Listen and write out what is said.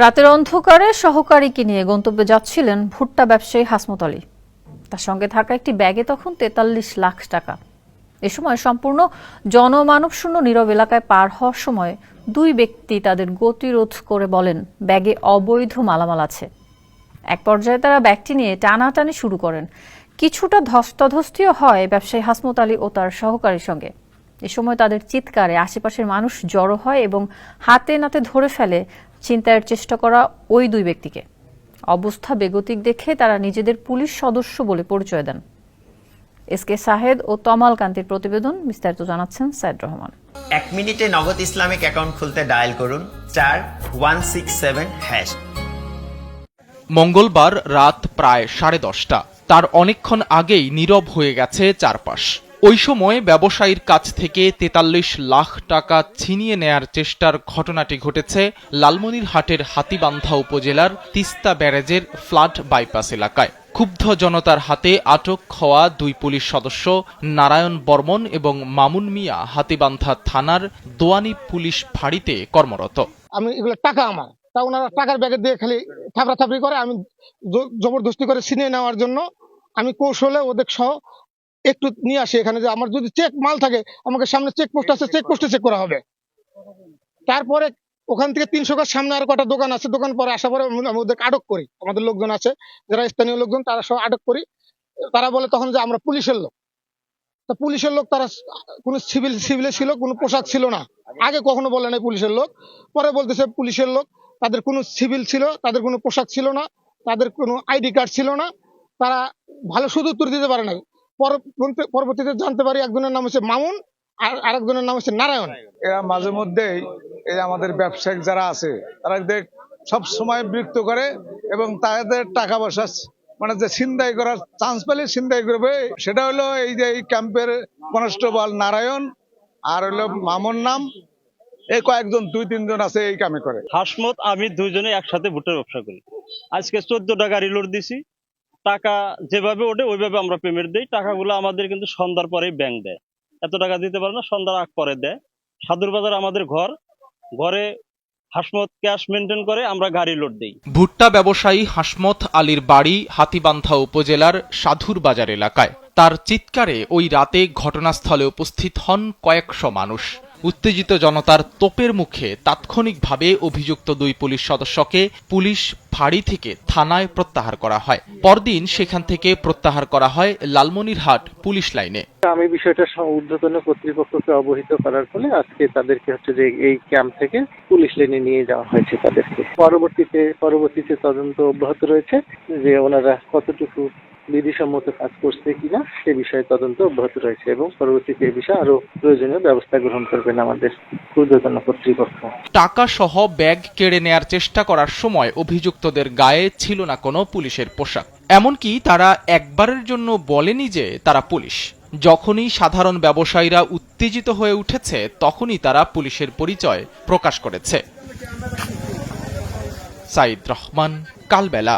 রাতের অন্ধকারে সহকারীকে নিয়ে গন্তব্যে যাচ্ছিলেন ভুট্টা ব্যবসায়ী হাসমত আলী। তার সঙ্গে থাকা একটি ব্যাগে তখন ৪৩ লাখ টাকা। এ সময় সম্পূর্ণ জনমানবশূন্য নীরব এলাকায় পার হওয়ার সময় দুই ব্যক্তি তাদের গতিরোধ করে বলেন ব্যাগে অবৈধ মালামাল আছে। এক পর্যায়ে তারা ব্যাগটি নিয়ে টানাটানি শুরু করেন। কিছুটা ধস্তাধস্তিও হয় ব্যবসায়ী হাসমত আলী ও তার সহকারীর সঙ্গে। এ সময় তাদের চিৎকারে আশেপাশের মানুষ জড়ো হয় এবং হাতে নাতে ধরে ফেলে ছিনতাইয়ের চেষ্টা করা ওই দুই ব্যক্তিকে। অবস্থা বেগতিক দেখে তারা নিজেদের পুলিশ সদস্য বলে পরিচয় দেন। এসকে সাহেদ ও তমাল কান্তির প্রতিবেদন, বিস্তারিত জানাচ্ছেন সাইদ রহমান। 1 মিনিটে নগদ ইসলামিক অ্যাকাউন্ট খুলতে ডায়াল করুন *167#। মঙ্গলবার রাত প্রায় 10:30। তার অনেকক্ষণ আগেই নীরব হয়ে গেছে চারপাশ। ওই সময় ব্যবসায়ীর কাছ থেকে ৪৩ লাখ টাকা ছিনিয়ে নেয়ার চেষ্টার ঘটনাটি ঘটেছে লালমনিরহাটের হাতীবান্ধা উপজেলার তিস্তা ব্যারেজের ফ্লাড বাইপাস এলাকায়। ক্ষুব্ধ জনতার হাতে আটক হওয়া দুই পুলিশ সদস্য নারায়ণ বর্মন এবং মামুন মিয়া হাতীবান্ধা থানার দোয়ানি পুলিশ ফাঁড়িতে কর্মরত। আমি এগুলো টাকা আমার, তা ওনারা টাকার ব্যাগে দিয়ে খালি থাপড়াথাপড়ি করে, আমি জবরদস্তি করে ছিনিয়ে নেওয়ার জন্য আমি কৌশলে ওদের সহ একটু নিয়ে আসি এখানে, যে আমার যদি চেক মাল থাকে আমাকে সামনে চেকপোস্ট আছে, চেকপোস্টে চেক করা হবে। তারপরে ওখান থেকে 300 গজ সামনে আর কটা দোকান আছে, দোকান পরে আসার পরে আমি ওদেরকে আটক করি। আমাদের লোকজন আছে যারা স্থানীয় লোকজন, তারা সব আটক করি। তারা বলে তখন যে আমরা পুলিশের লোক। তা পুলিশের লোক, তারা কোনো সিভিলে ছিল, কোনো পোশাক ছিল না। আগে কখনো বলে নাই পুলিশের লোক, পরে বলতেছে পুলিশের লোক। তাদের কোনো সিভিল ছিল, তাদের কোনো পোশাক ছিল না, তাদের কোনো আইডি কার্ড ছিল না। তারা ভালো সুদুত্তর দিতে পারে নাই। পরবর্তীতে জানতে পারি একজনের নাম হচ্ছে মামুন আর আরেকজনের নাম হচ্ছে নারায়ণ। এরা মাঝে মধ্যেই এই আমাদের ব্যবসায়িক যারা আছে তারা সব সময় বিরক্ত করে এবং তাদের টাকা পয়সা মানে যে ছিনতাই করার চান্স পেলে ছিনতাই করবে। সেটা হলো এই যে এই ক্যাম্পের কনস্টেবল নারায়ণ আর হলো মামুন নাম, এই কয়েকজন 2-3 জন আছে এই কামে করে। হাসমত আমি দুইজনে একসাথে ভুট্টার ব্যবসা করি। আজকে 14টা গাড়ি লোড দিছি। টাকা যেভাবে ওঠে ওইভাবে আমরা পেমেন্ট দিই। টাকাগুলো আমাদের কিন্তু সন্ধ্যার পরেই ব্যাংক দেয়। এত টাকা দিতে পারে না, সন্ধ্যার আগ পরে দেয়। সাদুর বাজার আমাদের ঘরে হাসমত ক্যাশ মেনটেন করে, আমরা গাড়ি লোড দিই। ভুট্টা ব্যবসায়ী হাসমত আলীর বাড়ি হাতীবান্ধা উপজেলার সাধুর বাজার এলাকায়। তার চিৎকারে ওই রাতে ঘটনাস্থলে উপস্থিত হন কয়েকশো মানুষ। উত্তেজিত জনতার তোপের মুখে তাৎক্ষণিকভাবে অভিযুক্ত দুই পুলিশ সদস্যকে পুলিশ ফাঁড়ি থেকে থানায় প্রত্যাহার করা হয়। পরদিন সেখান থেকে প্রত্যাহার করা হয় লালমনিরহাট পুলিশ লাইনে। আমি বিষয়টা ঊর্ধ্বতন কর্তৃপক্ষকে অবহিত করার ফলে আজকে তাদেরকে যে এই ক্যাম্প থেকে পুলিশ লাইনে নিয়ে যাওয়া হয়েছে তাদেরকে। পরবর্তীতে তদন্ত অব্যাহত রয়েছে যে ওনারা কতটুকু বিধিসম্মত কাজ করছে কিনা সে বিষয়ে তদন্ত অব্যাহত রয়েছে এবং পরবর্তীতে এই বিষয়ে আরো প্রয়োজনীয় ব্যবস্থা গ্রহণ করবেন আমাদের ঊর্ধ্বতন কর্তৃপক্ষ। টাকা সহ ব্যাগ কেড়ে নেয়ার চেষ্টা করার সময় অভিযুক্তদের গায়ে ছিল না কোনো পুলিশের পোশাক। এমনকি তারা একবারের জন্য বলেনি যে তারা পুলিশ। যখনই সাধারণ ব্যবসায়ীরা উত্তেজিত হয়ে উঠেছে তখনই তারা পুলিশের পরিচয় প্রকাশ করেছে। সাইদ রহমান, কালবেলা।